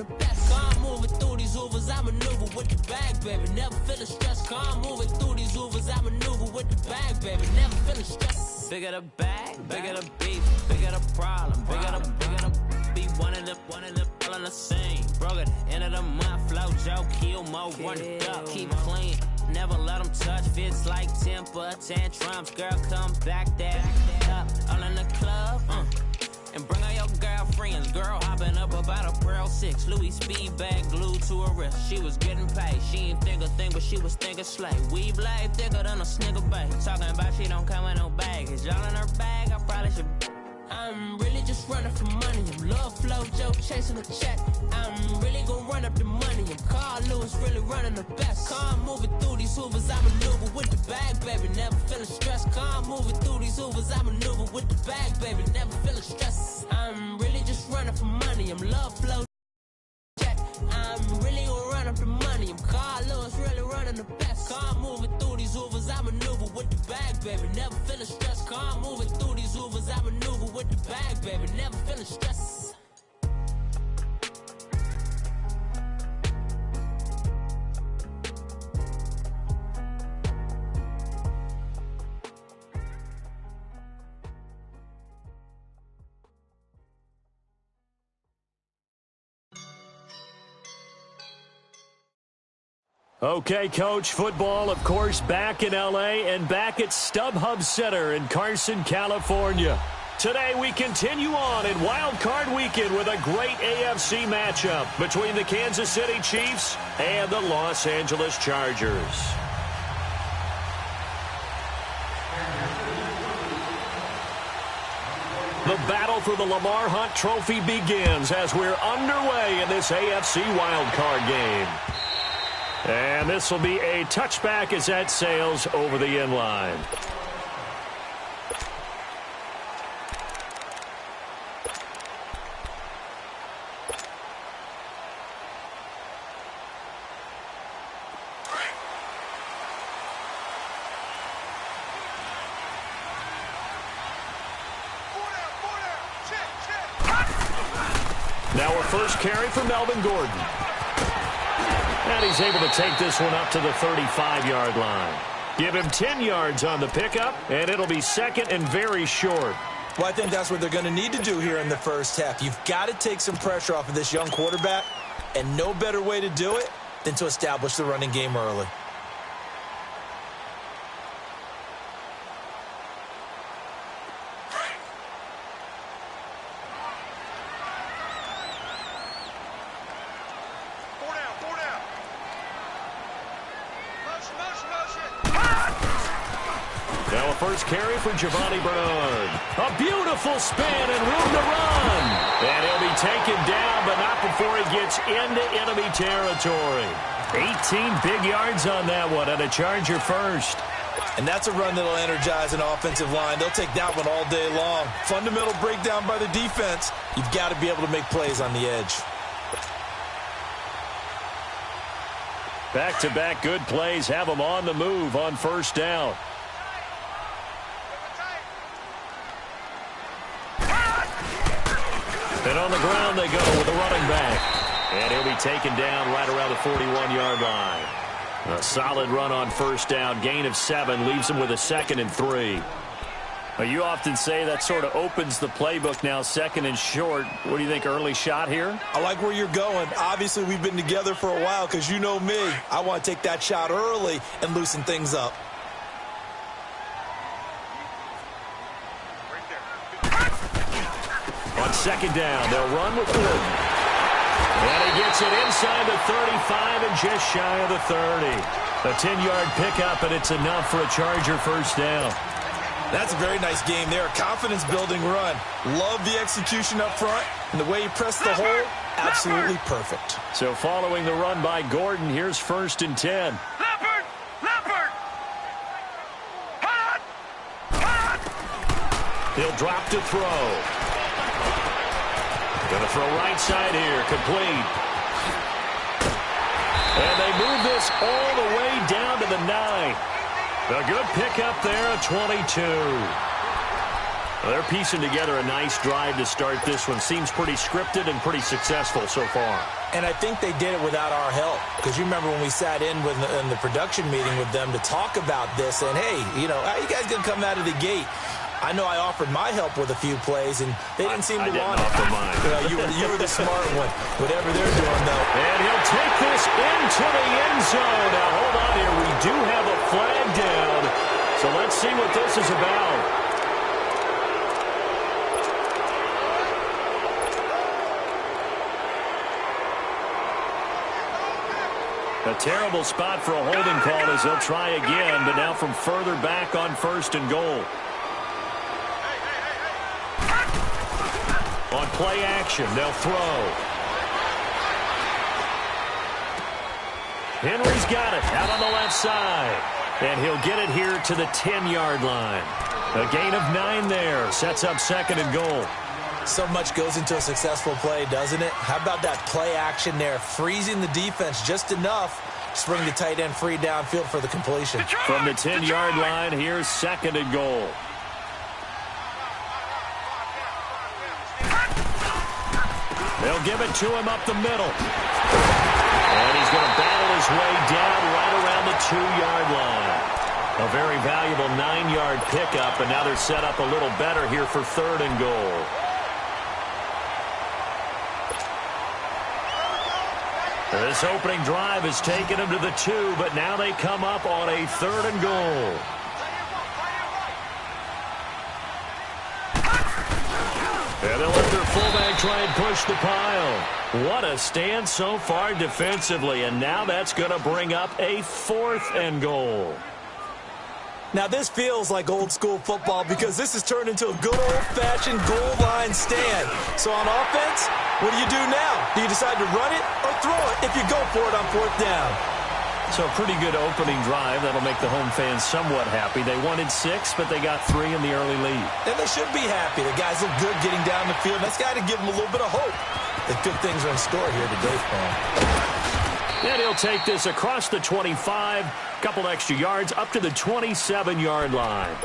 the best. Come moving through these Ubers, I maneuver with the bag, baby. Never feeling stressed. Come moving through these Ubers, I maneuver with the bag, baby. Never feeling stressed. Bigger the bag, bigger the beef, bigger the problem, bigger the be one of the all in the same. Broke at the end of the month, flow Joe, kill mo, run it up, keep clean. Never let them touch, fits like temper tantrums. Girl, come back that up, all in the club, and bring all your girlfriends. Girl hopping up about a Pearl 6, Louis speed bag glued to her wrist. She was getting paid, she ain't think a thing, but she was thinking slay. We blade thicker than a snicker bag. Talking about she don't come with no baggage. Y'all in her bag, I probably should. I'm really just running for money. I'm love flow, Joe, chasing a check. I'm really gonna run up the money. I'm Carl Lewis, really running the best. Car moving through these Ubers, I maneuver with the bag, baby. Never feeling stressed. Car moving through these Ubers, I maneuver with the bag, baby. Never feeling stressed. I'm really just running for money. I'm love flow, check. I'm really gonna run up the money. I'm Carl Lewis, really running the best. Car moving through these Ubers, I maneuver with the bag, baby. Never feeling stressed. Car moving through these Ubers, I maneuver with the bag, baby. Never feeling stressed. Okay, Coach, football, of course, back in L.A. and back at StubHub Center in Carson, California. Today, we continue on in Wild Card Weekend with a great AFC matchup between the Kansas City Chiefs and the Los Angeles Chargers. The battle for the Lamar Hunt Trophy begins as we're underway in this AFC Wild Card game. And this will be a touchback as that sails over the end line. Now our first carry for Melvin Gordon. And he's able to take this one up to the 35-yard line. Give him 10 yards on the pickup, and it'll be second and very short. Well, I think that's what they're going to need to do here in the first half. You've got to take some pressure off of this young quarterback, and no better way to do it than to establish the running game early. First carry for Giovanni Bernard. A beautiful spin and room to run. And he'll be taken down, but not before he gets into enemy territory. 18 big yards on that one, and a Charger first. And that's a run that'll energize an offensive line. They'll take that one all day long. Fundamental breakdown by the defense. You've got to be able to make plays on the edge. Back-to-back good plays have them on the move on first down. And on the ground they go with the running back. And he'll be taken down right around the 41-yard line. A solid run on first down. Gain of 7 leaves him with a 2nd and 3. Well, you often say that sort of opens the playbook now, 2nd and short. What do you think, early shot here? I like where you're going. Obviously, we've been together for a while because you know me. I want to take that shot early and loosen things up. On second down, they'll run with Gordon. And he gets it inside the 35 and just shy of the 30. A 10-yard pickup, and it's enough for a Charger first down. That's a very nice game there. Confidence-building run. Love the execution up front. And the way he pressed the hole, absolutely perfect. So following the run by Gordon, here's 1st and 10. He'll drop to throw. Going to throw right side here, complete. And they move this all the way down to the 9. A good pickup there at 22. Well, they're piecing together a nice drive to start this one. Seems pretty scripted and pretty successful so far. And I think they did it without our help. Because you remember when we sat in the production meeting with them to talk about this, and hey, you know, how you guys going to come out of the gate? I know I offered my help with a few plays, and they didn't seem to want it. I didn't offer mine. You were the smart one, whatever they're doing, though. And he'll take this into the end zone. Now, hold on here. We do have a flag down. So let's see what this is about. A terrible spot for a holding call as they'll try again, but now from further back on 1st and goal. On play action, they'll throw. Henry's got it out on the left side. And he'll get it here to the 10-yard line. A gain of 9 there. Sets up 2nd and goal. So much goes into a successful play, doesn't it? How about that play action there? Freezing the defense just enough to bring the tight end free downfield for the completion. From the 10-yard line, here's 2nd and goal. They'll give it to him up the middle. And he's going to battle his way down right around the 2-yard line. A very valuable 9-yard pickup, and now they're set up a little better here for 3rd and goal. This opening drive has taken them to the 2, but now they come up on a 3rd and goal. And they'll let their fullback try and push the pile. What a stand so far defensively, and now that's going to bring up a 4th and goal. Now, this feels like old-school football because this has turned into a good old-fashioned goal line stand. So on offense, what do you do now? Do you decide to run it or throw it if you go for it on 4th down? So a pretty good opening drive. That'll make the home fans somewhat happy. They wanted 6, but they got 3 in the early lead. And they should be happy. The guys look good getting down the field. That's got to give them a little bit of hope that good things are in store here today for them. And he'll take this across the 25, a couple extra yards, up to the 27-yard line.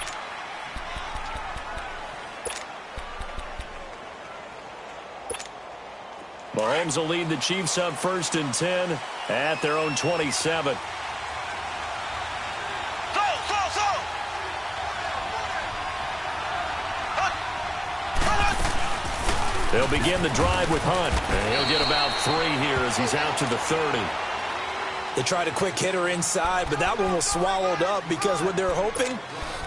Mahomes will lead the Chiefs up 1st and 10 at their own 27. They'll begin the drive with Hunt. And he'll get about 3 here as he's out to the 30. They tried a quick hitter inside, but that one was swallowed up because what they're hoping,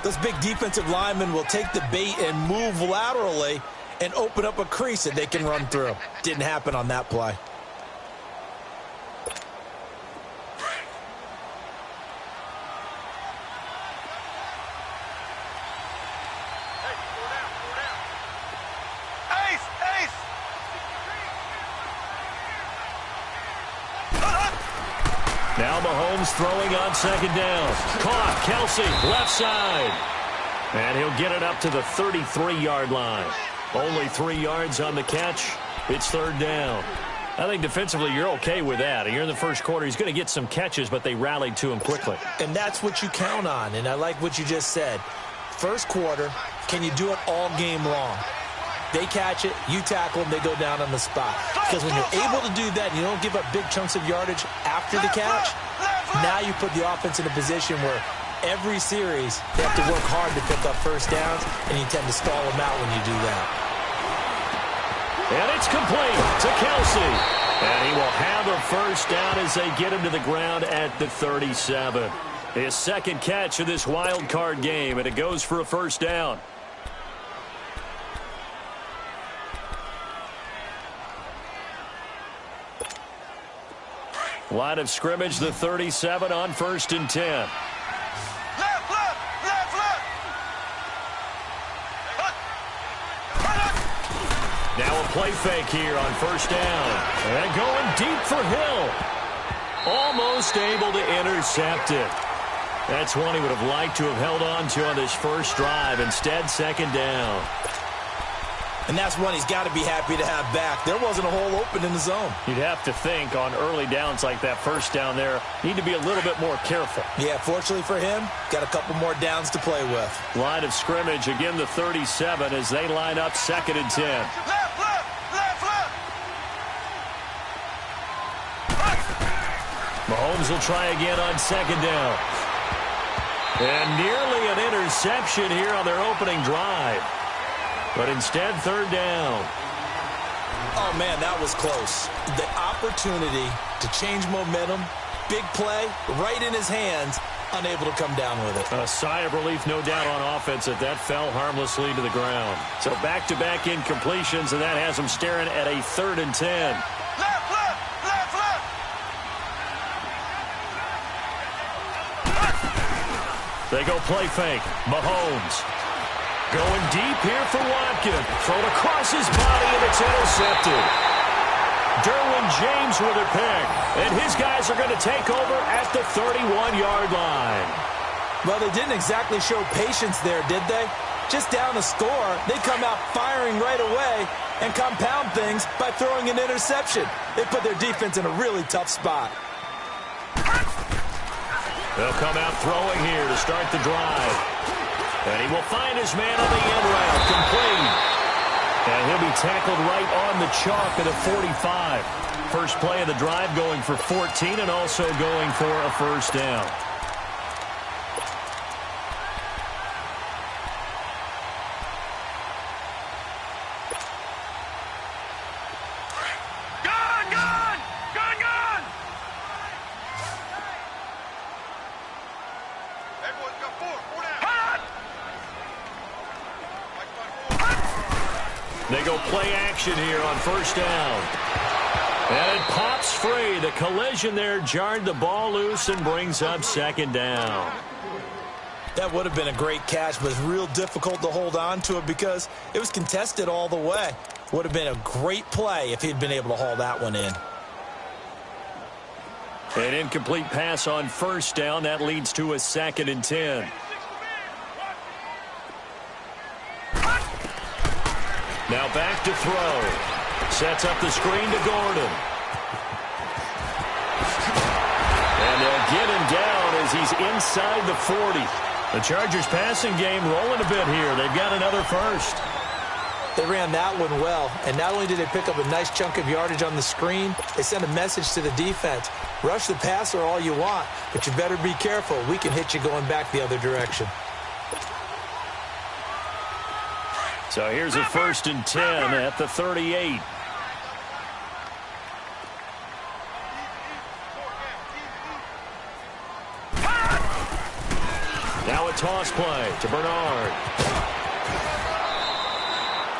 those big defensive linemen will take the bait and move laterally and open up a crease that they can run through. Didn't happen on that play. Now Mahomes throwing on 2nd down. Caught. Kelsey, left side. And he'll get it up to the 33-yard line. Only 3 yards on the catch. It's 3rd down. I think defensively you're okay with that. Here in the first quarter, he's going to get some catches, but they rallied to him quickly. And that's what you count on, and I like what you just said. First quarter, can you do it all game long? They catch it, you tackle them, they go down on the spot. Because when you're able to do that and you don't give up big chunks of yardage after the catch, now you put the offense in a position where every series they have to work hard to pick up 1st downs, and you tend to stall them out when you do that. And it's complete to Kelsey. And he will have a 1st down as they get him to the ground at the 37. His 2nd catch of this wild card game, and it goes for a 1st down. Line of scrimmage, the 37 on 1st and 10. Now a play fake here on 1st down. And going deep for Hill. Almost able to intercept it. That's one he would have liked to have held on to on this first drive. Instead, 2nd down. And that's one he's got to be happy to have back. There wasn't a hole open in the zone. You'd have to think on early downs like that first down there, need to be a little bit more careful. Yeah, fortunately for him, got a couple more downs to play with. Line of scrimmage, again the 37 as they line up 2nd and 10. Mahomes will try again on 2nd down. And nearly an interception here on their opening drive. But instead, 3rd down. Oh, man, that was close. The opportunity to change momentum, big play, right in his hands, unable to come down with it. A sigh of relief, no doubt, on offense that fell harmlessly to the ground. So back-to-back incompletions, and that has them staring at a 3rd and 10. They go play fake. Mahomes going deep here for Watkins. Thrown across his body, and it's intercepted. Derwin James with a pick. And his guys are going to take over at the 31-yard line. Well, they didn't exactly show patience there, did they? Just down a score, they come out firing right away and compound things by throwing an interception. They put their defense in a really tough spot. They'll come out throwing here to start the drive. And he will find his man on the end route, complete. And he'll be tackled right on the chalk at a 45. First play of the drive going for 14 and also going for a first down. They go play action here on first down. And it pops free. The collision there jarred the ball loose and brings up 2nd down. That would have been a great catch, but it's real difficult to hold on to it because it was contested all the way. Would have been a great play if he'd been able to haul that one in. An incomplete pass on first down. That leads to a 2nd and 10. Now back to throw. Sets up the screen to Gordon. And they'll get him down as he's inside the 40. The Chargers passing game rolling a bit here. They've got another first. They ran that one well, and not only did they pick up a nice chunk of yardage on the screen, they sent a message to the defense. Rush the passer all you want, but you better be careful. We can hit you going back the other direction. So here's a 1st and 10 at the 38. Now a toss play to Bernard.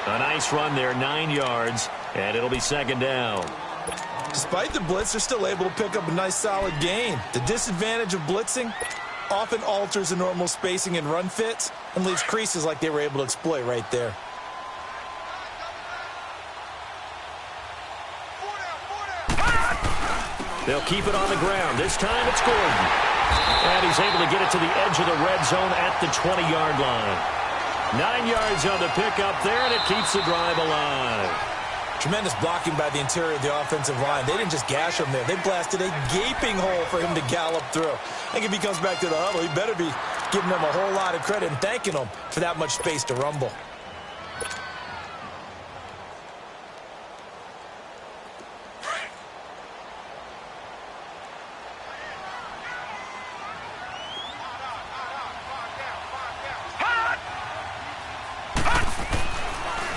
A nice run there, 9 yards, and it'll be 2nd down. Despite the blitz, they're still able to pick up a nice solid gain. The disadvantage of blitzing often alters the normal spacing and run fits and leaves creases like they were able to exploit right there. They'll keep it on the ground. This time it's Gordon. And he's able to get it to the edge of the red zone at the 20-yard line. 9 yards on the pickup there, and it keeps the drive alive. Tremendous blocking by the interior of the offensive line. They didn't just gash him there. They blasted a gaping hole for him to gallop through. I think if he comes back to the huddle, he better be giving them a whole lot of credit and thanking them for that much space to rumble.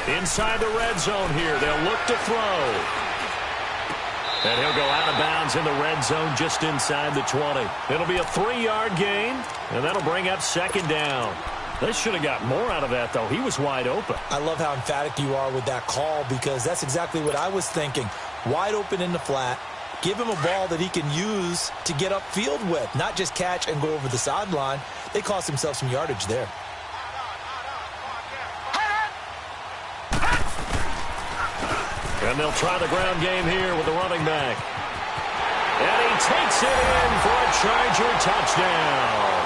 Inside the red zone here. They'll look to throw. And he'll go out of bounds in the red zone just inside the 20. It'll be a 3-yard gain, and that'll bring up 2nd down. They should have got more out of that, though. He was wide open. I love how emphatic you are with that call because that's exactly what I was thinking. Wide open in the flat. Give him a ball that he can use to get upfield with, not just catch and go over the sideline. They cost themselves some yardage there. And they'll try the ground game here with the running back. And he takes it in for a Charger touchdown.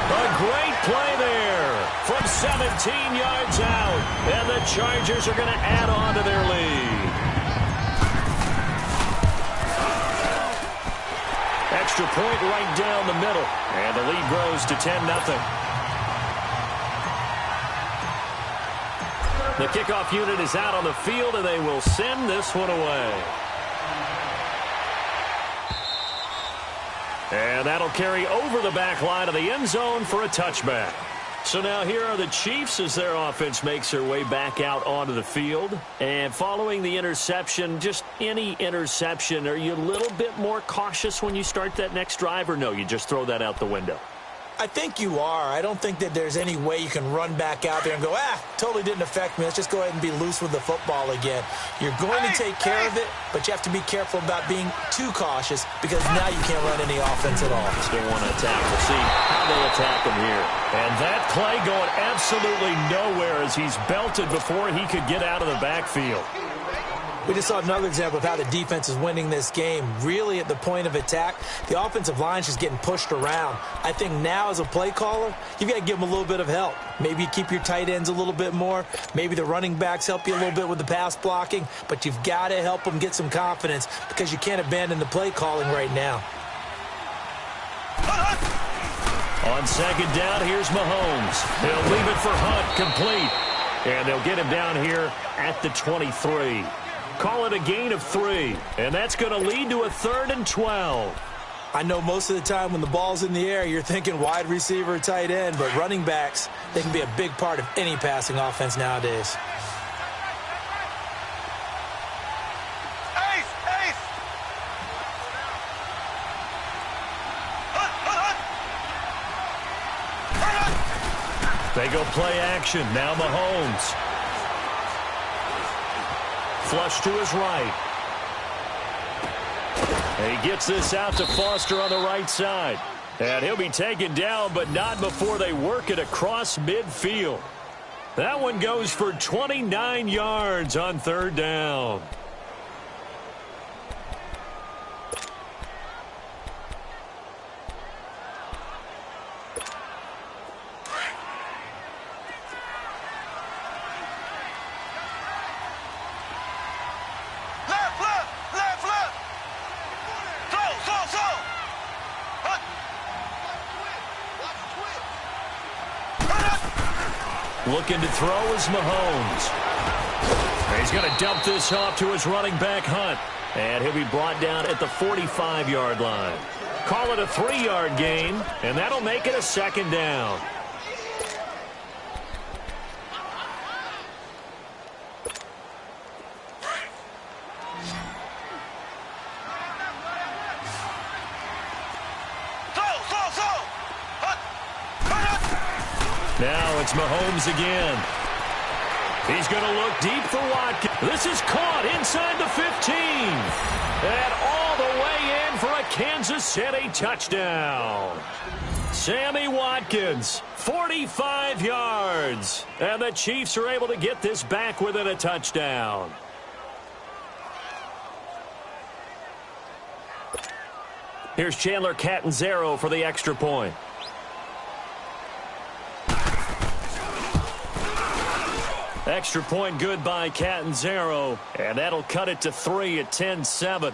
A great play there. from 17 yards out. And the Chargers are going to add on to their lead. Extra point right down the middle. And the lead grows to 10-0. The kickoff unit is out on the field, and they will send this one away. And that'll carry over the back line of the end zone for a touchback. So now here are the Chiefs as their offense makes their way back out onto the field. And following the interception, just any interception, are you a little bit more cautious when you start that next drive, or no, you just throw that out the window? I think you are. I don't think that there's any way you can run back out there and go, totally didn't affect me. Let's just go ahead and be loose with the football again. You're going to take care of it, but you have to be careful about being too cautious because now you can't run any offense at all. Still want to attack. We'll see how they attack him here. And that play going absolutely nowhere as he's belted before he could get out of the backfield. We just saw another example of how the defense is winning this game. Really at the point of attack, the offensive line is just getting pushed around. I think now as a play caller, you've got to give them a little bit of help. Maybe you keep your tight ends a little bit more. Maybe the running backs help you a little bit with the pass blocking. But you've got to help them get some confidence because you can't abandon the play calling right now. On second down, here's Mahomes. He'll leave it for Hunt, complete. And they'll get him down here at the 23. Call it a gain of 3, and that's going to lead to a 3rd and 12. I know most of the time when the ball's in the air, you're thinking wide receiver, tight end, but running backs, they can be a big part of any passing offense nowadays. They go play action. Now Mahomes. Flush to his right. And he gets this out to Foster on the right side. And he'll be taken down, but not before they work it across midfield. That one goes for 29 yards on 3rd down. Looking to throw is Mahomes. He's going to dump this off to his running back, Hunt. And he'll be brought down at the 45-yard line. Call it a 3-yard gain, and that'll make it a 2nd down. Now it's Mahomes again. He's going to look deep for Watkins. This is caught inside the 15. And all the way in for a Kansas City touchdown. Sammy Watkins, 45 yards. And the Chiefs are able to get this back within a touchdown. Here's Chandler Catanzaro for the extra point. Extra point good by Catanzaro, and that'll cut it to 3 at 10-7.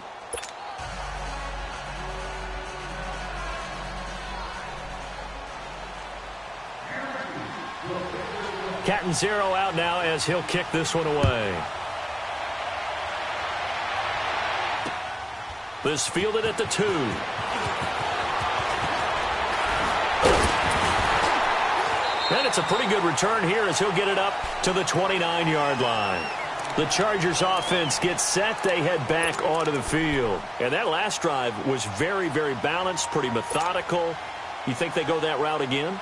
Catanzaro out now as he'll kick this one away. This fielded at the 2. And it's a pretty good return here as he'll get it up to the 29-yard line. The Chargers offense gets set. They head back onto the field. And that last drive was very, very balanced, pretty methodical. You think they go that route again?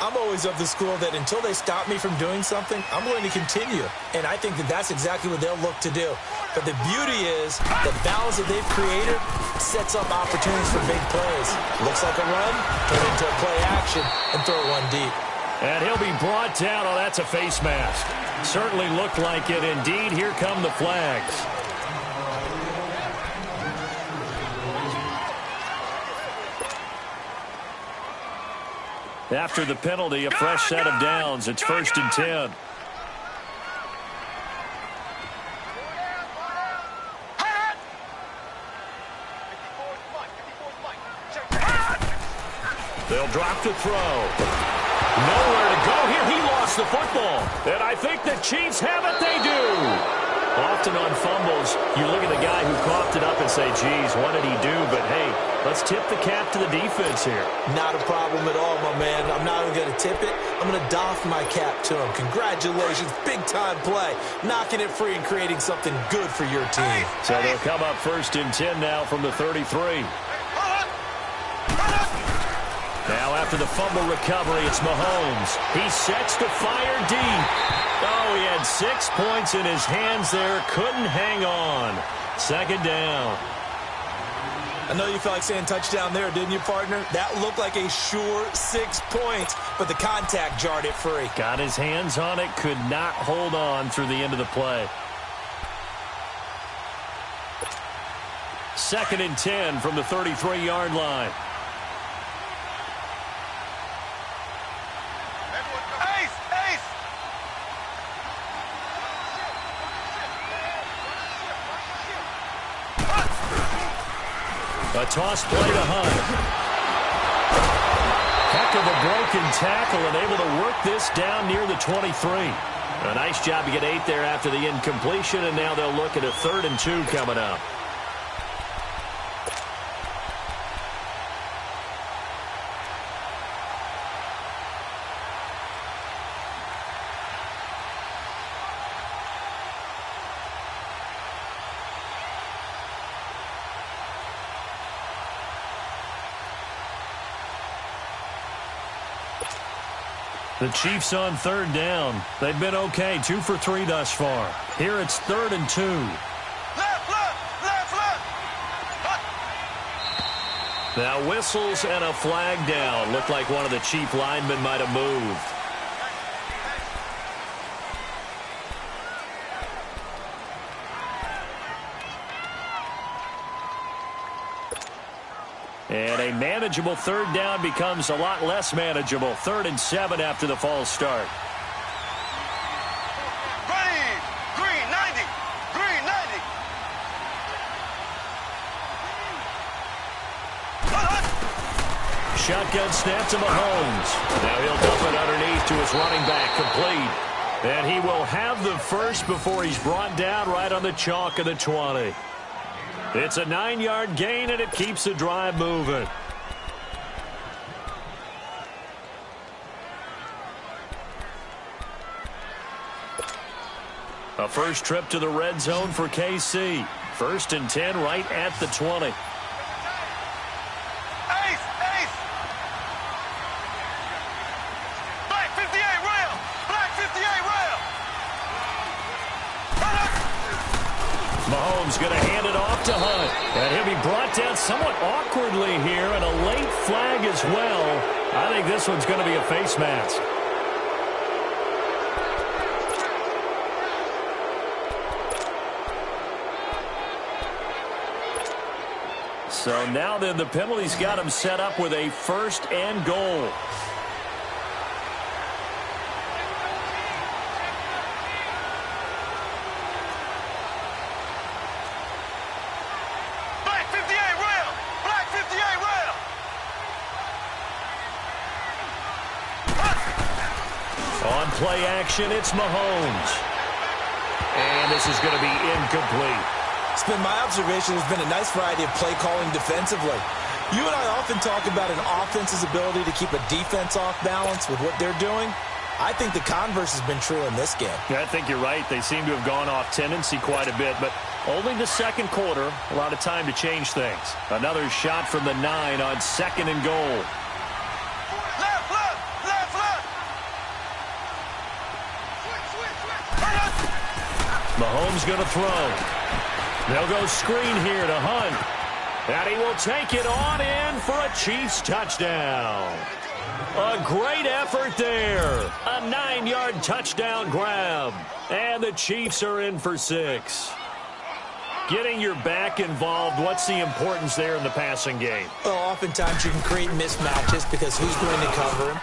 I'm always of the school that until they stop me from doing something, I'm going to continue. And I think that that's exactly what they'll look to do. But the beauty is the balance that they've created sets up opportunities for big plays. Looks like a run, turn into a play action, and throw one deep. And he'll be brought down. Oh, that's a face mask. Certainly looked like it. Indeed, here come the flags. After the penalty, a fresh set of downs. It's 1st and 10. They'll drop to throw. Nowhere to go here. He lost the football. And I think the Chiefs have it. They do. Often on fumbles, you look at the guy who coughed it up and say, geez, what did he do? But, hey, let's tip the cap to the defense here. Not a problem at all, my man. I'm not even going to tip it. I'm going to doff my cap to him. Congratulations. Big-time play. Knocking it free and creating something good for your team. So they'll come up 1st and 10 now from the 33. Now after the fumble recovery, it's Mahomes. He sets to fire deep. Oh, he had 6 points in his hands there. Couldn't hang on. 2nd down. I know you felt like saying touchdown there, didn't you, partner? That looked like a sure 6 points, but the contact jarred it free. Got his hands on it, could not hold on through the end of the play. 2nd and 10 from the 33-yard line. A toss play to Hunt. Heck of a broken tackle and able to work this down near the 23. A nice job to get 8 there after the incompletion, and now they'll look at a 3rd and 2 coming up. The Chiefs on 3rd down. They've been okay, 2 for 3 thus far. Here it's 3rd and 2. Left. Now whistles and a flag down. Looked like one of the Chief linemen might have moved. And a manageable 3rd down becomes a lot less manageable. 3rd and 7 after the false start. Green 90. Shotgun snap to Mahomes. Now he'll dump it underneath to his running back, complete. And he will have the first before he's brought down right on the chalk of the 20. It's a 9-yard gain, and it keeps the drive moving. A first trip to the red zone for KC. 1st and 10 right at the 20. Ace. Black 58 rail. Mahomes going to hand it off to Hunt. And he'll be brought down somewhat awkwardly here, and a late flag as well. I think this one's going to be a face mask. So now then the penalty's got him set up with a 1st and goal. On play action, it's Mahomes. And this is going to be incomplete. It's been my observation there's been a nice variety of play calling defensively. You and I often talk about an offense's ability to keep a defense off balance with what they're doing. I think the converse has been true in this game. Yeah, I think you're right. They seem to have gone off tendency quite a bit, but only the 2nd quarter, a lot of time to change things. Another shot from the 9 on 2nd and goal. Mahomes going to throw. They'll go screen here to Hunt. And he will take it on in for a Chiefs touchdown. A great effort there. A 9-yard touchdown grab. And the Chiefs are in for 6. Getting your back involved, what's the importance there in the passing game? Well, oftentimes you can create mismatches because who's going to cover him?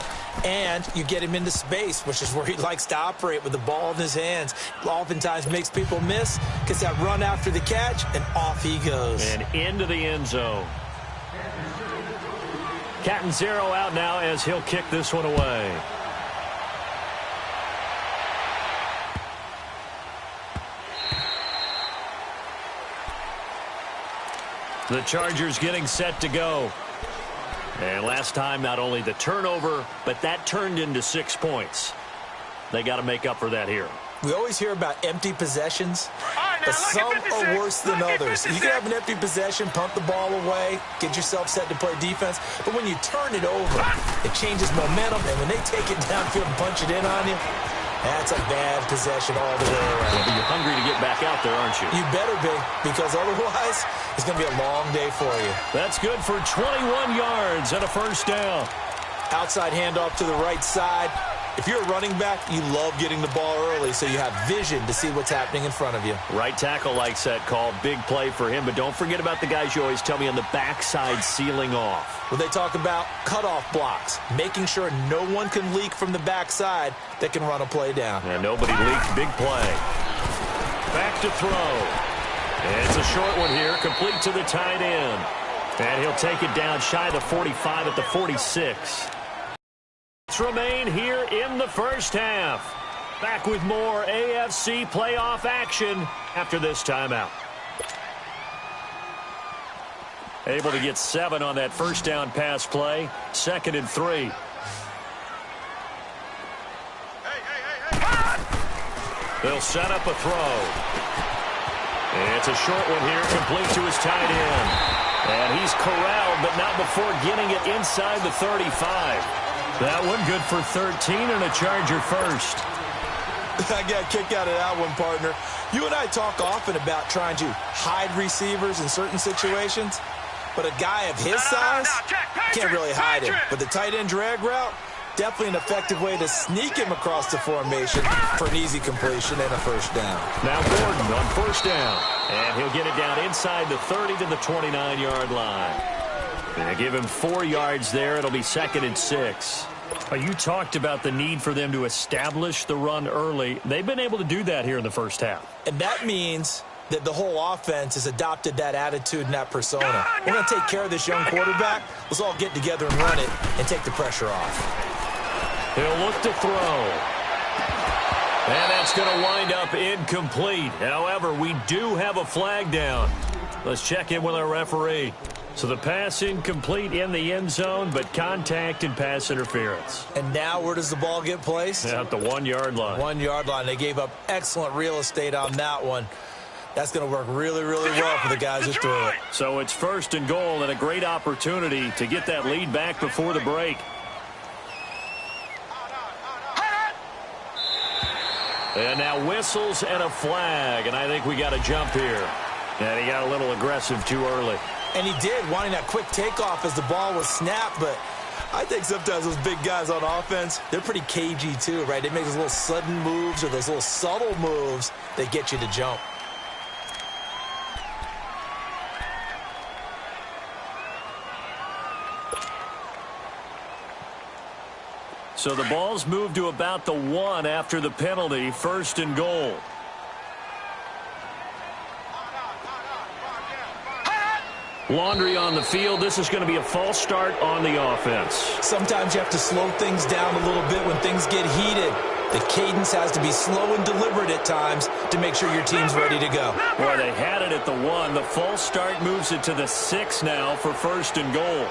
And you get him into space, which is where he likes to operate with the ball in his hands. Oftentimes makes people miss, gets that run after the catch, and off he goes. And into the end zone. Catanzaro out now as he'll kick this one away. The Chargers getting set to go. And last time, not only the turnover, but that turned into 6 points. They got to make up for that here. We always hear about empty possessions, but some are worse than others. You can have an empty possession, punt the ball away, get yourself set to play defense, but when you turn it over, it changes momentum, and when they take it downfield and punch it in on you, that's a bad possession all the way around. You're hungry to get back out there, aren't you? You better be, because otherwise it's going to be a long day for you. That's good for 21 yards and a first down. Outside handoff to the right side. If you're a running back, you love getting the ball early so you have vision to see what's happening in front of you. Right tackle likes that call. Big play for him, but don't forget about the guys you always tell me on the backside sealing off. Well, they talk about cutoff blocks, making sure no one can leak from the backside that can run a play down. And nobody leaked. Big play. Back to throw. And it's a short one here, complete to the tight end. And he'll take it down shy of the 45 at the 46. Remain here in the first half. Back with more AFC playoff action after this timeout. Able to get 7 on that first down pass play. 2nd and 3. They'll set up a throw. It's a short one here, complete to his tight end. And he's corralled, but not before getting it inside the 35. That one good for 13 and a Charger first. I got a kick out of that one, partner. You and I talk often about trying to hide receivers in certain situations, but a guy of his size can't really hide him. But the tight end drag route, definitely an effective way to sneak him across the formation for an easy completion and a first down. Now Gordon on first down, and he'll get it down inside the 30 to the 29-yard line. And give him 4 yards there. It'll be 2nd and 6. You talked about the need for them to establish the run early. They've been able to do that here in the first half. And that means that the whole offense has adopted that attitude and that persona. We're going to take care of this young quarterback. Let's all get together and run it and take the pressure off. He'll look to throw. And that's going to wind up incomplete. However, we do have a flag down. Let's check in with our referee. So the pass incomplete in the end zone, but contact and pass interference. And now where does the ball get placed? At the 1-yard line. 1-yard line. They gave up excellent real estate on that one. That's going to work really, really well for the guys who threw it. So it's 1st and goal and a great opportunity to get that lead back before the break. And now whistles and a flag, and I think we got a jump here. And he got a little aggressive too early. And he did, wanting that quick takeoff as the ball was snapped, but I think sometimes those big guys on offense, they're pretty cagey too, right? They make those little sudden moves or those little subtle moves that get you to jump. So the ball's moved to about the 1 after the penalty, 1st and goal. Laundry on the field. This is going to be a false start on the offense. Sometimes you have to slow things down a little bit when things get heated. The cadence has to be slow and deliberate at times to make sure your team's ready to go. Well, they had it at the 1. The false start moves it to the 6 now for 1st and goal.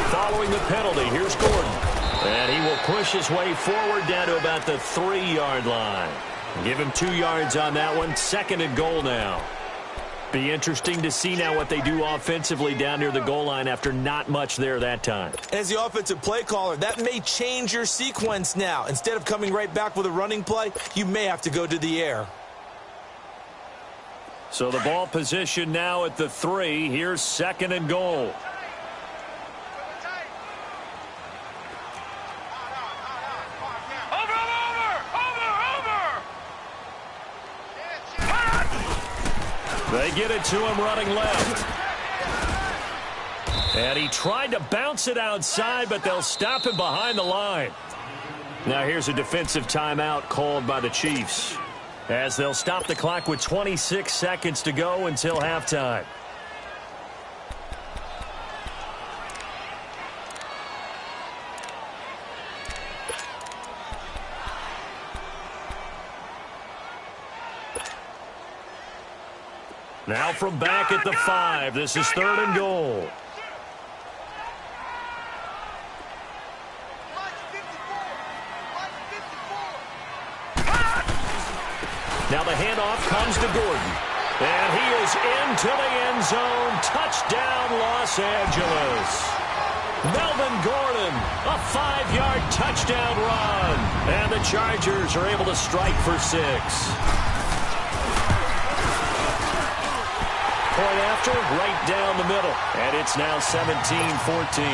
Following the penalty, here's Gordon. And he will push his way forward down to about the 3-yard line. Give him 2 yards on that one. 2nd and goal now. Be interesting to see now what they do offensively down near the goal line after not much there that time. As the offensive play caller, that may change your sequence now. Instead of coming right back with a running play, you may have to go to the air. So the ball position now at the 3. Here's 2nd and goal. They get it to him running left. And he tried to bounce it outside, but they'll stop him behind the line. Now here's a defensive timeout called by the Chiefs, as they'll stop the clock with 26 seconds to go until halftime. Now from back at the 5, this is 3rd and goal. Now the handoff comes to Gordon. And he is into the end zone. Touchdown, Los Angeles. Melvin Gordon, a 5-yard touchdown run. And the Chargers are able to strike for 6. Point after, right down the middle. And it's now 17-14.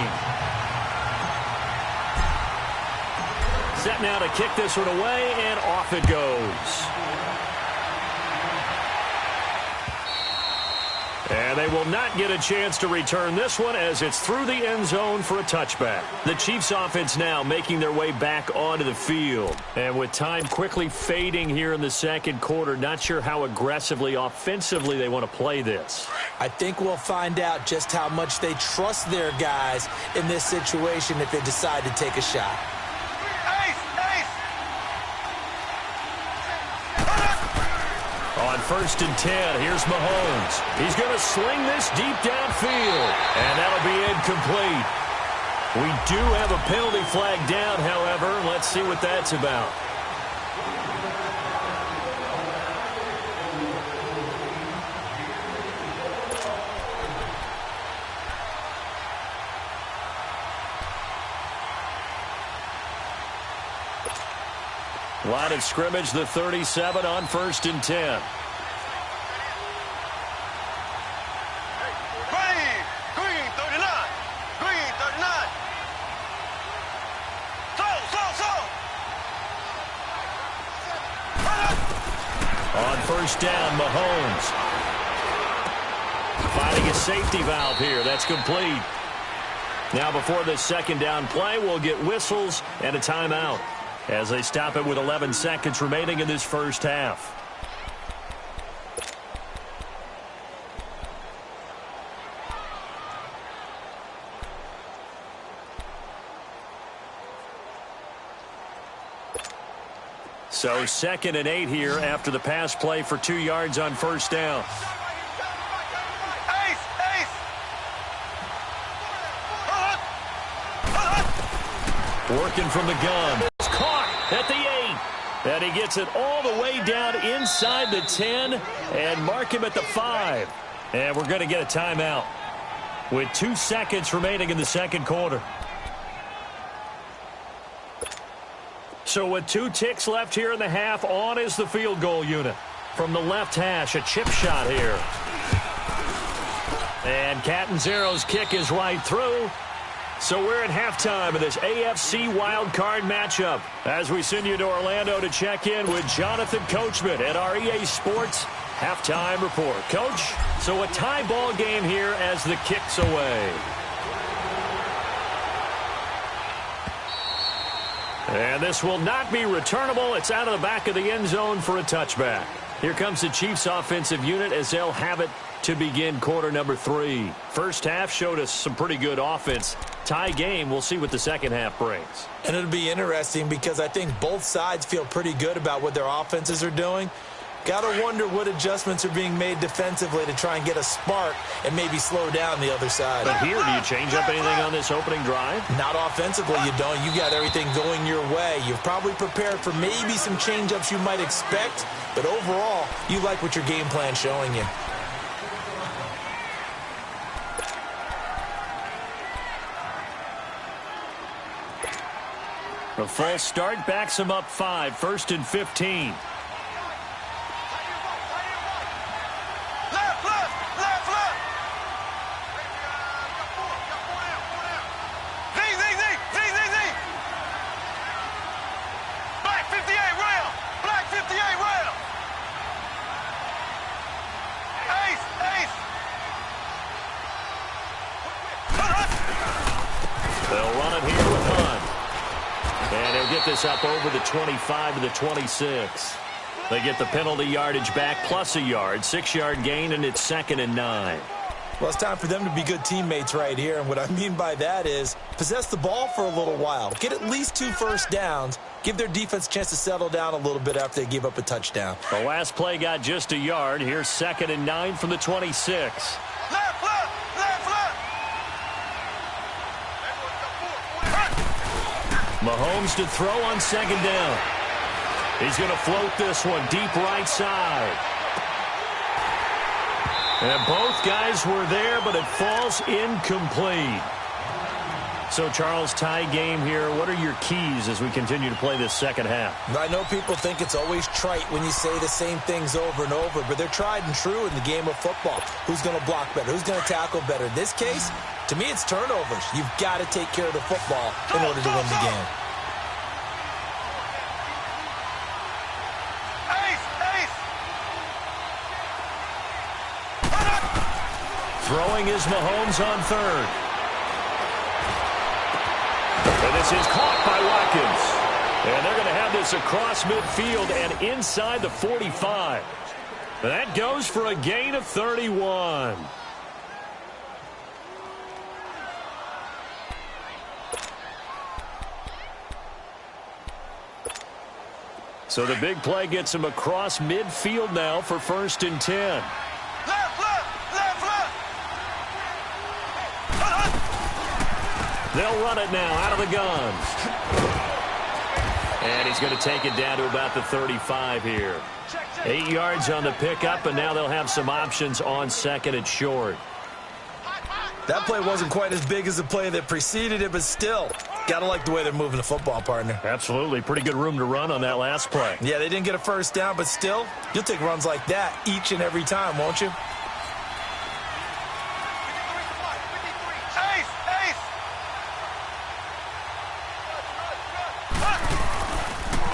Set now to kick this one away, and off it goes. And they will not get a chance to return this one as it's through the end zone for a touchback. The Chiefs offense now making their way back onto the field. And with time quickly fading here in the second quarter, not sure how aggressively, offensively they want to play this. I think we'll find out just how much they trust their guys in this situation if they decide to take a shot. On 1st and 10, here's Mahomes. He's going to sling this deep downfield, and that'll be incomplete. We do have a penalty flag down, however. Let's see what that's about. Line of scrimmage, the 37 on 1st and 10. Green 39. Green 39. Slow. On 1st down, Mahomes. Finding a safety valve here. That's complete. Now before this 2nd down play, we'll get whistles and a timeout, as they stop it with 11 seconds remaining in this first half. So 2nd and 8 here after the pass play for 2 yards on 1st down. Working from the gun. At the 8, and he gets it all the way down inside the 10 and mark him at the 5. And we're going to get a timeout with 2 seconds remaining in the second quarter. So with 2 ticks left here in the half, on is the field goal unit. From the left hash, a chip shot here. And Catanzaro's kick is right through. So we're at halftime of this AFC wildcard matchup as we send you to Orlando to check in with Jonathan Coachman at our EA Sports Halftime Report. Coach, so a tie ball game here as the kick's away. And this will not be returnable. It's out of the back of the end zone for a touchback. Here comes the Chiefs offensive unit as they'll have it to begin quarter number 3. First half showed us some pretty good offense. Tie game, we'll see what the second half brings. And it'll be interesting because I think both sides feel pretty good about what their offenses are doing. Got to wonder what adjustments are being made defensively to try and get a spark and maybe slow down the other side. But here, do you change up anything on this opening drive? Not offensively, you don't. You got everything going your way. You've probably prepared for maybe some change-ups you might expect, but overall, you like what your game plan's showing you. A false start backs him up 5, 1st and 15. They'll run it here with Hunt. And he'll get this up over the 25 to the 26. They get the penalty yardage back plus a yard. 6-yard gain, and it's 2nd and 9. Well, it's time for them to be good teammates right here. And what I mean by that is possess the ball for a little while. Get at least 2 first downs. Give their defense a chance to settle down a little bit after they give up a touchdown. The last play got just a yard. Here's 2nd and 9 from the 26. Left, left, left, left. Mahomes to throw on 2nd down. He's going to float this one deep right side. And both guys were there, but it falls incomplete. So, Charles, tie game here. What are your keys as we continue to play this second half? I know people think it's always trite when you say the same things over and over, but they're tried and true in the game of football. Who's going to block better? Who's going to tackle better? In this case, to me, it's turnovers. You've got to take care of the football in order to win the game. Throwing is Mahomes on 3rd. And this is caught by Watkins. And they're going to have this across midfield and inside the 45. That goes for a gain of 31. So the big play gets him across midfield now for 1st and 10. They'll run it now out of the gun. And he's going to take it down to about the 35 here. 8 yards on the pickup, and now they'll have some options on 2nd and short. That play wasn't quite as big as the play that preceded it, but still, got to like the way they're moving the football, partner. Absolutely. Pretty good room to run on that last play. Yeah, they didn't get a first down, but still, you'll take runs like that each and every time, won't you?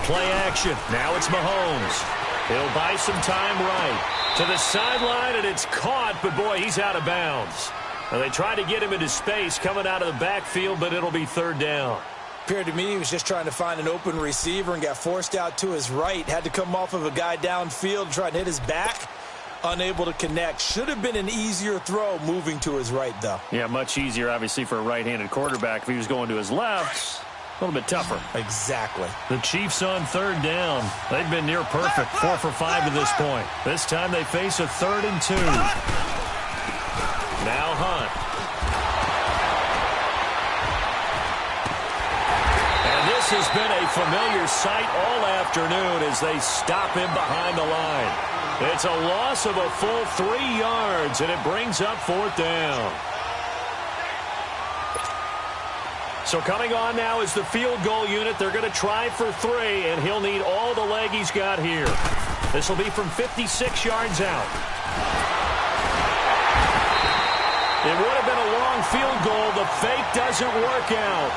Play action. Now it's Mahomes. He'll buy some time right. To the sideline, and it's caught, but boy, he's out of bounds. And they tried to get him into space coming out of the backfield, but it'll be 3rd down. Appeared to me he was just trying to find an open receiver and got forced out to his right. Had to come off of a guy downfield, try to hit his back. Unable to connect. Should have been an easier throw moving to his right, though. Yeah, much easier, obviously, for a right-handed quarterback. If he was going to his left, a little bit tougher. Exactly. The Chiefs on 3rd down. They've been near perfect, 4 for 5 to this point. This time they face a 3rd and 2. Now Hunt. And this has been a familiar sight all afternoon as they stop him behind the line. It's a loss of a full 3 yards, and it brings up 4th down. So coming on now is the field goal unit. They're going to try for 3, and he'll need all the leg he's got here. This will be from 56 yards out. It would have been a long field goal. The fake doesn't work out.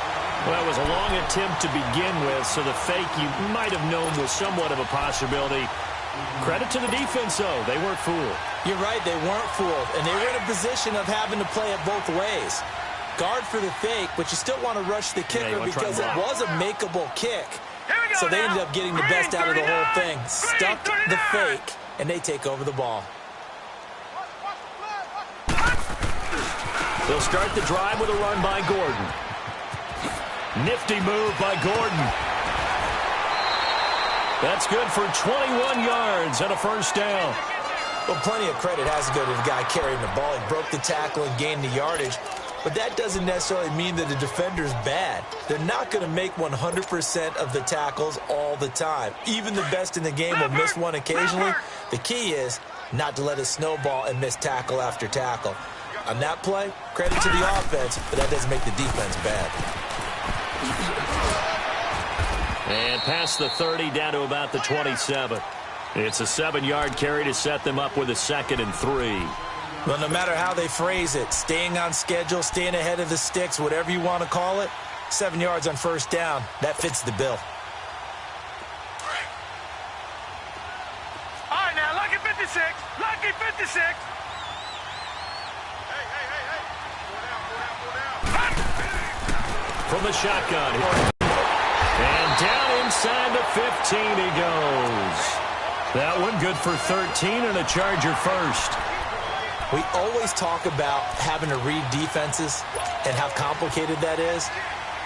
Well, it was a long attempt to begin with, so the fake you might have known was somewhat of a possibility. Credit to the defense, though. They weren't fooled. You're right. They weren't fooled, and they were in a position of having to play it both ways. Guard for the fake, but you still want to rush the kicker because it was a makeable kick. So they ended up getting the best out of the whole thing. Stuck the fake, and they take over the ball. They'll start the drive with a run by Gordon. Nifty move by Gordon. That's good for 21 yards and a 1st down. Well, plenty of credit has to go to the guy carrying the ball. He broke the tackle and gained the yardage. But that doesn't necessarily mean that the defender's bad. They're not going to make 100% of the tackles all the time. Even the best in the game will miss one occasionally. The key is not to let it snowball and miss tackle after tackle. On that play, credit to the offense, but that doesn't make the defense bad. And past the 30 down to about the 27. It's a 7-yard carry to set them up with a 2nd and 3. Well, no matter how they phrase it, staying on schedule, staying ahead of the sticks, whatever you want to call it, 7 yards on 1st down, that fits the bill. All right, now, lucky 56. Lucky 56. Hey. from the shotgun. And down inside the 15 he goes. That one good for 13 and a Charger first. We always talk about having to read defenses and how complicated that is.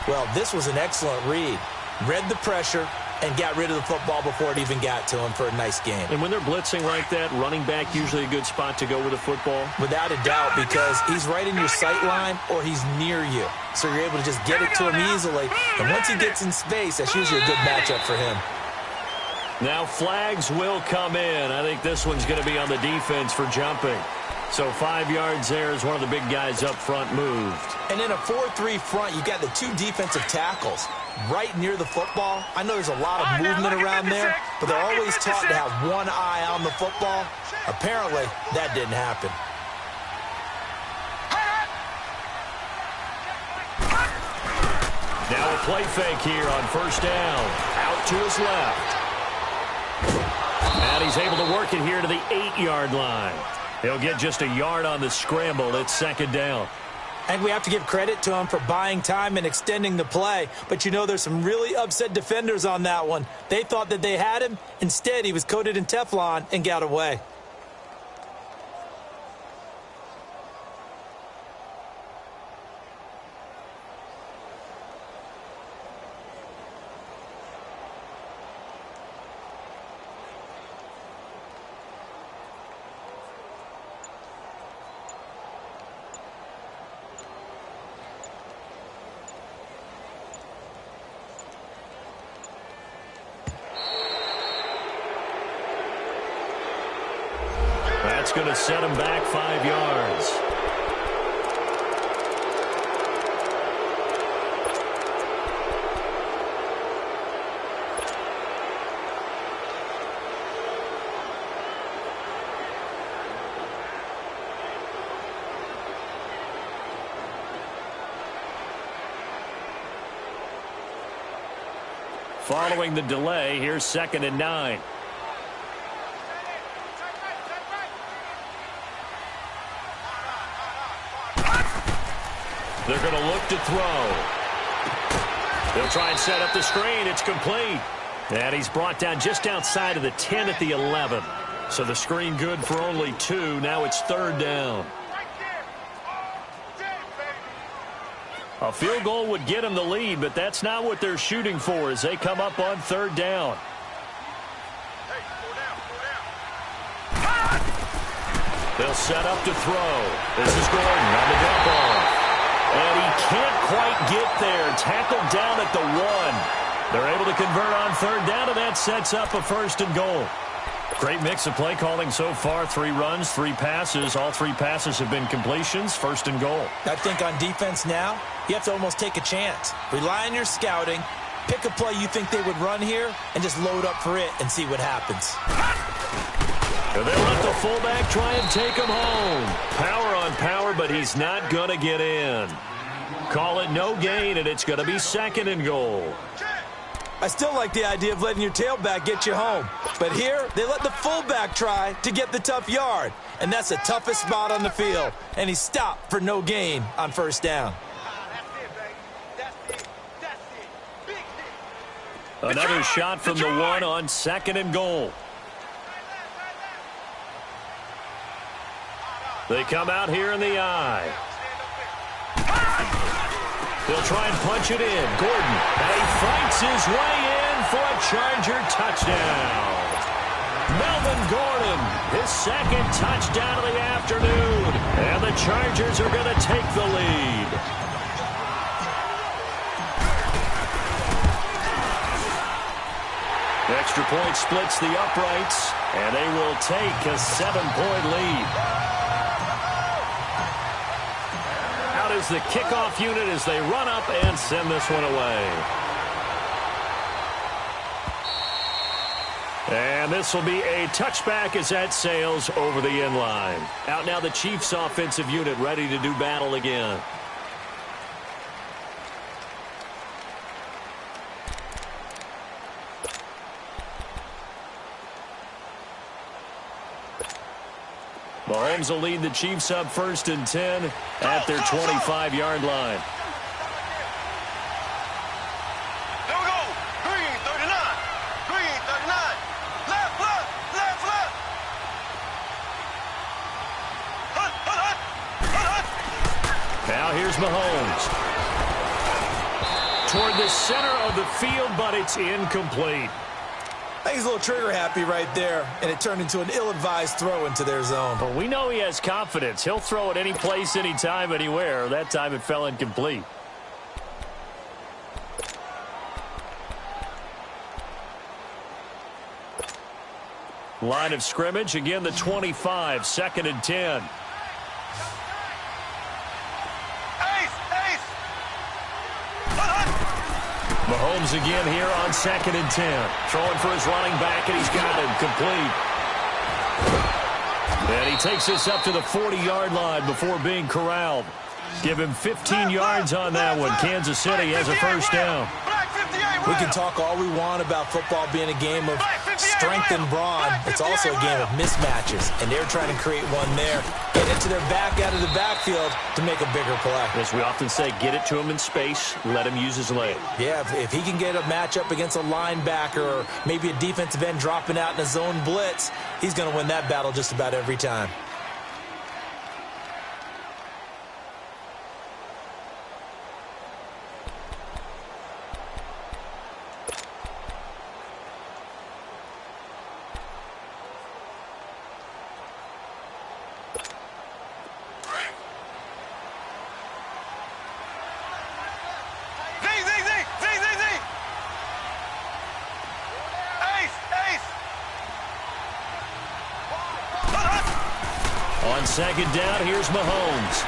Well, this was an excellent read. Read the pressure and got rid of the football before it even got to him for a nice game. And when they're blitzing like that, running back usually a good spot to go with the football? Without a doubt, because he's right in your sight line or he's near you. So you're able to just get it to him easily. And once he gets in space, that's usually a good matchup for him. Now flags will come in. I think this one's going to be on the defense for jumping. So 5 yards there as one of the big guys up front moved. And in a 4-3 front, you got the two defensive tackles right near the football. I know there's a lot of movement around there, but they're always taught to have one eye on the football. Apparently, that didn't happen. Now a play fake here on first down. Out to his left. And he's able to work it here to the 8-yard line. He'll get just a yard on the scramble. It's second down. And we have to give credit to him for buying time and extending the play. But you know there's some really upset defenders on that one. They thought that they had him. Instead, he was coated in Teflon and got away. That's going to set him back 5 yards. Following the delay, here's 2nd and 9. They're going to look to throw. They'll try and set up the screen. It's complete. And he's brought down just outside of the 10 at the 11. So the screen good for only 2. Now it's 3rd down. A field goal would get them the lead, but that's not what they're shooting for as they come up on 3rd down. They'll set up to throw. This is Gordon on the dump off. And he can't quite get there. Tackled down at the 1. They're able to convert on 3rd down, and that sets up a 1st and goal. Great mix of play calling so far. 3 runs, 3 passes. All 3 passes have been completions. 1st and goal. I think on defense now, you have to almost take a chance. Rely on your scouting. Pick a play you think they would run here, and just load up for it and see what happens. And they'll let the fullback try and take him home. Power on power, but he's not going to get in. Call it no gain, and it's going to be 2nd and goal. I still like the idea of letting your tailback get you home. But here, they let the fullback try to get the tough yard. And that's the toughest spot on the field. And he stopped for no gain on 1st down. Another shot from the 1 on 2nd and goal. They come out here in the eye. They'll try and punch it in. Gordon, and he fights his way in for a Charger touchdown. Melvin Gordon, his 2nd touchdown of the afternoon. And the Chargers are going to take the lead. Extra point splits the uprights, and they will take a 7-point lead. Out is the kickoff unit as they run up and send this one away. And this will be a touchback as that sails over the end line. Out now the Chiefs offensive unit ready to do battle again. Mahomes will lead the Chiefs up 1st and 10 at their 25-yard line. Now here's Mahomes. Toward the center of the field, but it's incomplete. I think he's a little trigger happy right there, and it turned into an ill-advised throw into their zone. But we know he has confidence. He'll throw it any place, anytime, anywhere. That time it fell incomplete. Line of scrimmage, again the 25, 2nd and 10. Mahomes again here on 2nd and 10. Throwing for his running back, and he's got him complete. And he takes this up to the 40-yard line before being corralled. Give him 15 yards on that one. Kansas City has a first down. We can talk all we want about football being a game of strength and brawn. It's also a game of mismatches, and they're trying to create one there. Get it to their back out of the backfield to make a bigger play. As we often say, get it to him in space, let him use his leg. Yeah, if he can get a matchup against a linebacker or maybe a defensive end dropping out in a zone blitz, he's going to win that battle just about every time. On 2nd down, here's Mahomes.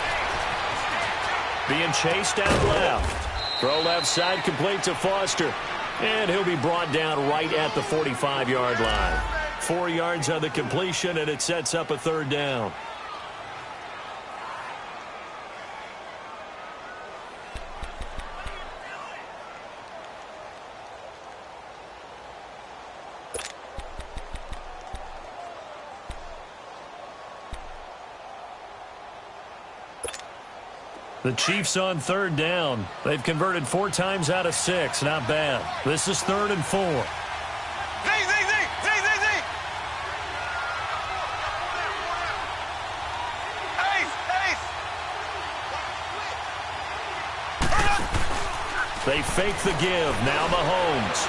Being chased out left. Throw left side, complete to Foster. And he'll be brought down right at the 45-yard line. 4 yards on the completion, and it sets up a 3rd down. The Chiefs on 3rd down. They've converted 4 times out of 6. Not bad. This is 3rd and 4. They fake the give. Now Mahomes.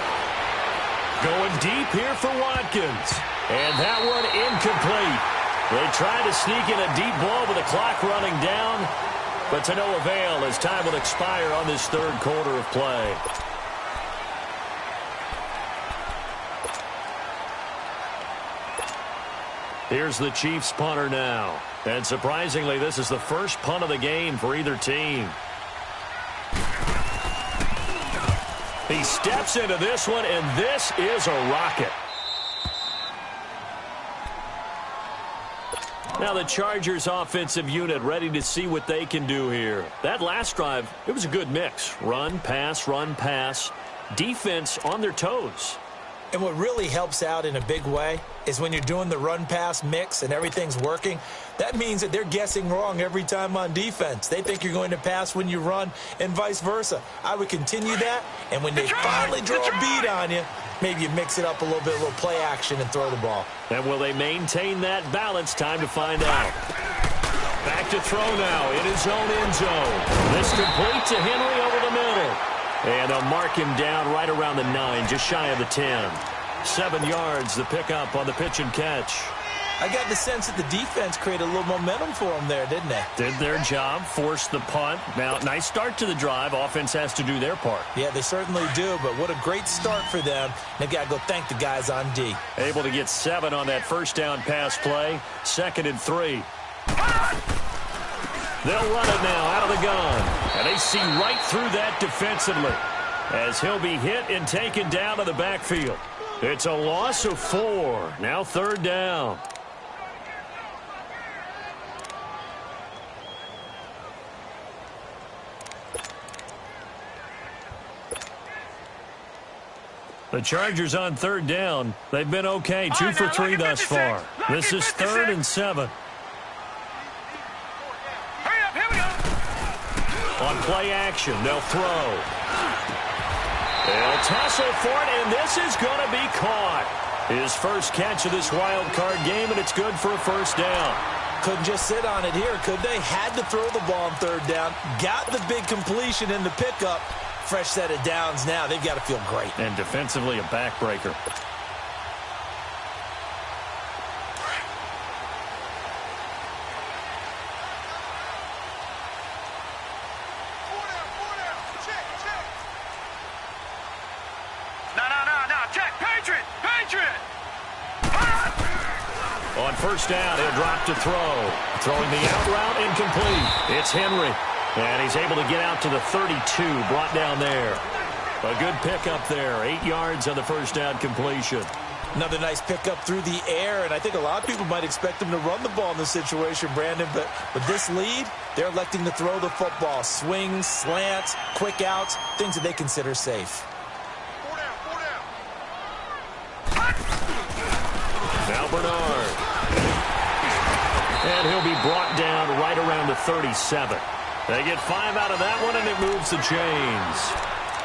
Going deep here for Watkins. And that one incomplete. They tried to sneak in a deep ball with the clock running down, but to no avail as time will expire on this 3rd quarter of play. Here's the Chiefs punter now. And surprisingly, this is the first punt of the game for either team. He steps into this one, and this is a rocket. Now the Chargers offensive unit ready to see what they can do here. That last drive, it was a good mix. Run, pass, defense on their toes. And what really helps out in a big way is when you're doing the run-pass mix and everything's working, that means that they're guessing wrong every time on defense. They think you're going to pass when you run and vice versa. I would continue that, and when they finally draw a beat on you, maybe you mix it up a little bit, a little play action and throw the ball. And will they maintain that balance? Time to find out. Back to throw now in his own end zone. This complete to Henry over the middle. And they'll mark him down right around the 9, just shy of the 10. 7 yards, the pickup on the pitch and catch. I got the sense that the defense created a little momentum for them there, didn't they? Did their job, forced the punt. Now, nice start to the drive. Offense has to do their part. Yeah, they certainly do, but what a great start for them. They've got to go thank the guys on D. Able to get 7 on that first down pass play. 2nd and 3. They'll run it now out of the gun. And they see right through that defensively as he'll be hit and taken down to the backfield. It's a loss of 4. Now 3rd down. The Chargers on 3rd down. They've been okay. 2 for 3 thus far. This is 3rd and 7. On play action, they'll throw. They'll tussle for it, and this is going to be caught. His first catch of this wild card game, and it's good for a first down. Couldn't just sit on it here, could they? Had to throw the ball on third down. Got the big completion in the pickup. Fresh set of downs now. They've got to feel great. And defensively, a backbreaker. On first down, he'll drop to throw. Throwing the out route, incomplete. It's Henry. And he's able to get out to the 32, brought down there. A good pickup there. 8 yards on the first down completion. Another nice pickup through the air, and I think a lot of people might expect him to run the ball in this situation, Brandon, but with this lead, they're electing to throw the football. Swings, slants, quick outs, things that they consider safe. Now Bernard. And he'll be brought down right around the 37. They get 5 out of that one, and it moves the chains.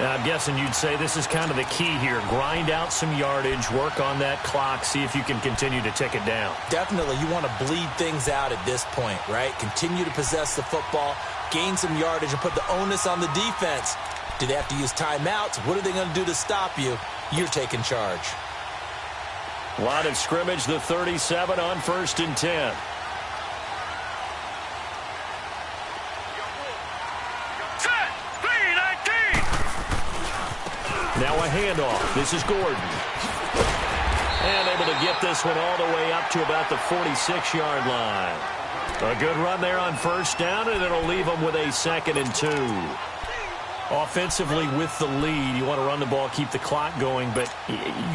I'm guessing you'd say this is kind of the key here. Grind out some yardage, work on that clock, see if you can continue to tick it down. Definitely. You want to bleed things out at this point, right? Continue to possess the football, gain some yardage, and put the onus on the defense. Do they have to use timeouts? What are they going to do to stop you? You're taking charge. Line of scrimmage, the 37 on 1st and 10. Now a handoff. This is Gordon. And able to get this one all the way up to about the 46-yard line. A good run there on first down, and it'll leave them with a 2nd and 2. Offensively with the lead, you want to run the ball, keep the clock going, but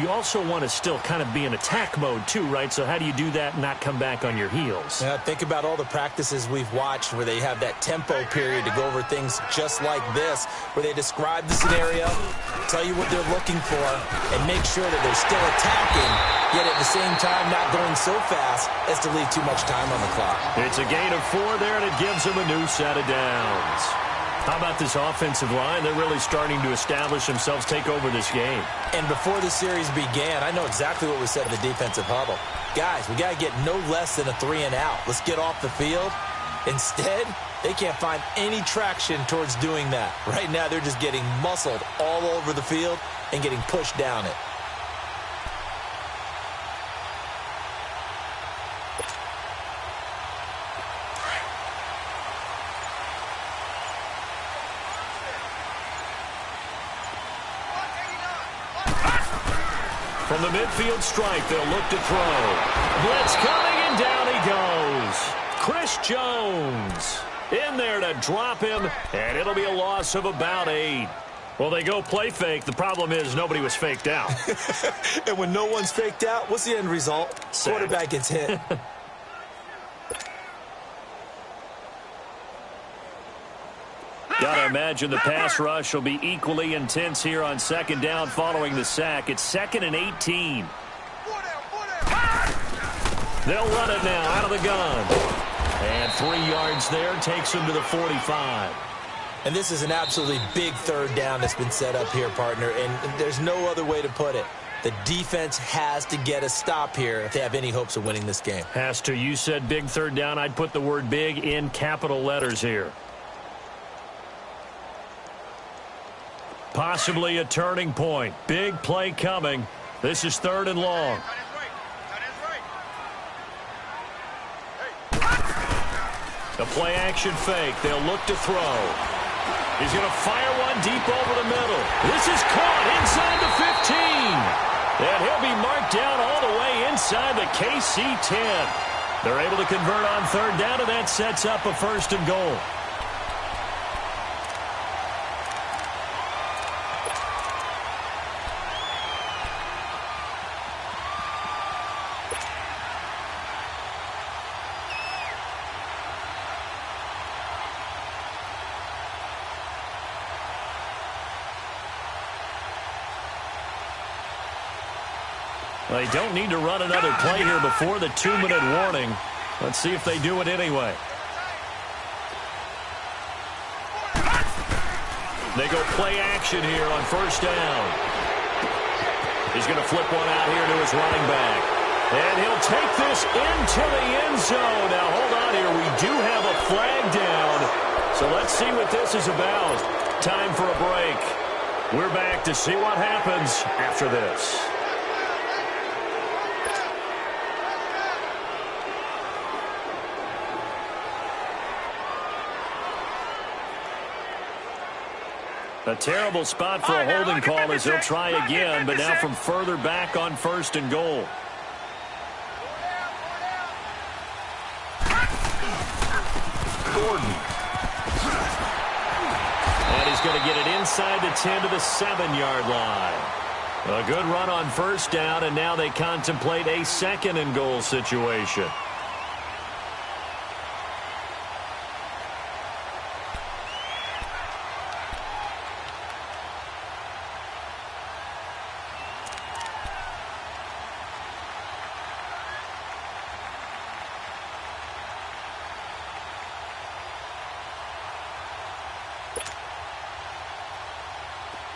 you also want to still kind of be in attack mode too, right? So how do you do that and not come back on your heels? Yeah, think about all the practices we've watched where they have that tempo period to go over things just like this, where they describe the scenario, tell you what they're looking for, and make sure that they're still attacking, yet at the same time not going so fast as to leave too much time on the clock. It's a gain of 4 there, and it gives them a new set of downs. How about this offensive line? They're really starting to establish themselves, take over this game. And before the series began, I know exactly what was said in the defensive huddle. Guys, we got to get no less than a 3 and out. Let's get off the field. Instead, they can't find any traction towards doing that. Right now, they're just getting muscled all over the field and getting pushed down it. From the midfield stripe, they'll look to throw. Blitz coming, and down he goes. Chris Jones in there to drop him, and it'll be a loss of about 8. Well, they go play fake. The problem is nobody was faked out. And when no one's faked out, what's the end result? Sack. Quarterback gets hit. Gotta imagine the pass rush will be equally intense here on 2nd down following the sack. It's 2nd and 18. They'll run it now out of the gun. And 3 yards there takes them to the 45. And this is an absolutely big 3rd down that's been set up here, partner, and there's no other way to put it. The defense has to get a stop here if they have any hopes of winning this game. Has to. You said big 3rd down. I'd put the word big in capital letters here. Possibly a turning point. Big play coming. This is 3rd and long. The play action fake. They'll look to throw. He's going to fire one deep over the middle. This is caught inside the 15. And he'll be marked down all the way inside the KC 10. They're able to convert on 3rd down, and that sets up a 1st and goal. They don't need to run another play here before the 2-minute warning. Let's see if they do it anyway. They go play action here on 1st down. He's going to flip one out here to his running back. And he'll take this into the end zone. Now hold see what this is about. Time for a break. We're back to see what happens after this. A terrible spot for a holding call as they'll try again, but now from further back on 1st and goal. Gordon. And he's going to get it inside the 10 to the 7-yard line. A good run on 1st down, and now they contemplate a 2nd and goal situation.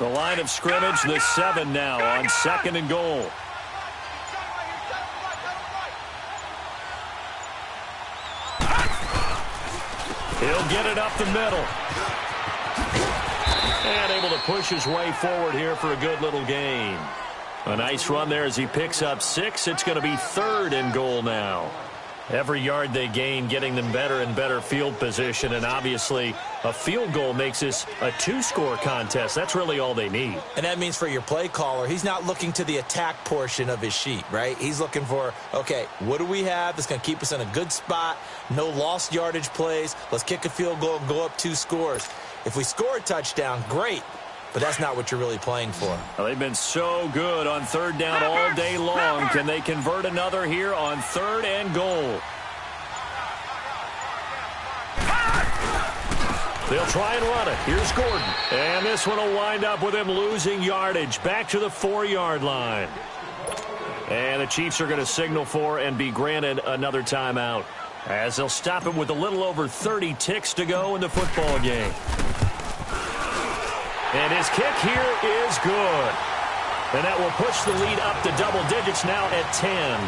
The line of scrimmage, the 7 now on 2nd and goal. He'll get it up the middle. And able to push his way forward here for a good little gain. A nice run there as he picks up 6. It's going to be 3rd and goal now. Every yard they gain, getting them better and better field position, and obviously a field goal makes this a 2-score contest. That's really all they need. And that means for your play caller, he's not looking to the attack portion of his sheet, right? He's looking for, okay, what do we have that's going to keep us in a good spot? No lost yardage plays. Let's kick a field goal and go up 2 scores. If we score a touchdown, great. But that's not what you're really playing for. Well, they've been so good on 3rd down all day long. Can they convert another here on 3rd and goal? They'll try and run it. Here's Gordon. And this one will wind up with him losing yardage. Back to the 4-yard line. And the Chiefs are going to signal for and be granted another timeout, as they'll stop him with a little over 30 ticks to go in the football game. And his kick here is good. And that will push the lead up to double digits now at 10.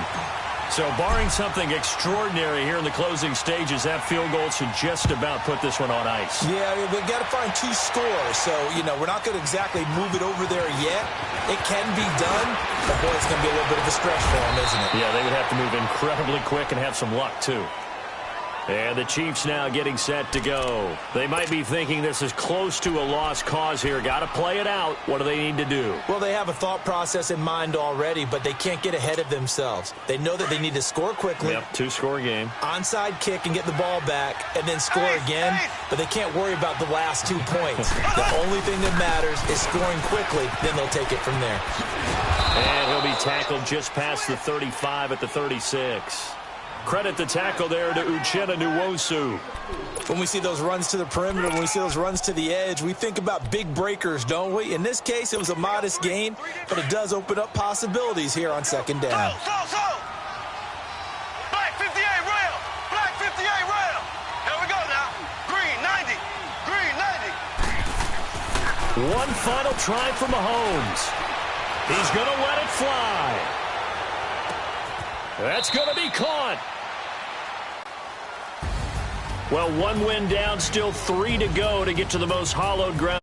So barring something extraordinary here in the closing stages, that field goal should just about put this one on ice. Yeah, we've got to find 2 scores. So, you know, we're not going to exactly move it over there yet. It can be done, but boy, it's going to be a little bit of a stretch for them, isn't it? Yeah, they would have to move incredibly quick and have some luck, too. And the Chiefs now getting set to go. They might be thinking this is close to a lost cause here. Got to play it out. What do they need to do? Well, they have a thought process in mind already, but they can't get ahead of themselves. They know that they need to score quickly. Yep, 2-score game. Onside kick and get the ball back, and then score again. But they can't worry about the last 2 points. The only thing that matters is scoring quickly. Then they'll take it from there. And he'll be tackled just past the 35 at the 36. Credit the tackle there to Uchenna Nwosu. When we see those runs to the perimeter, when we see those runs to the edge, we think about big breakers, don't we? In this case, it was a modest gain, but it does open up possibilities here on 2nd down. Black 58 rail. Black 58 rail. Here we go now. Green 90. Green 90. One final try for Mahomes. He's going to let it fly. That's going to be caught. Well, 1 win down, still 3 to go to get to the most hallowed ground.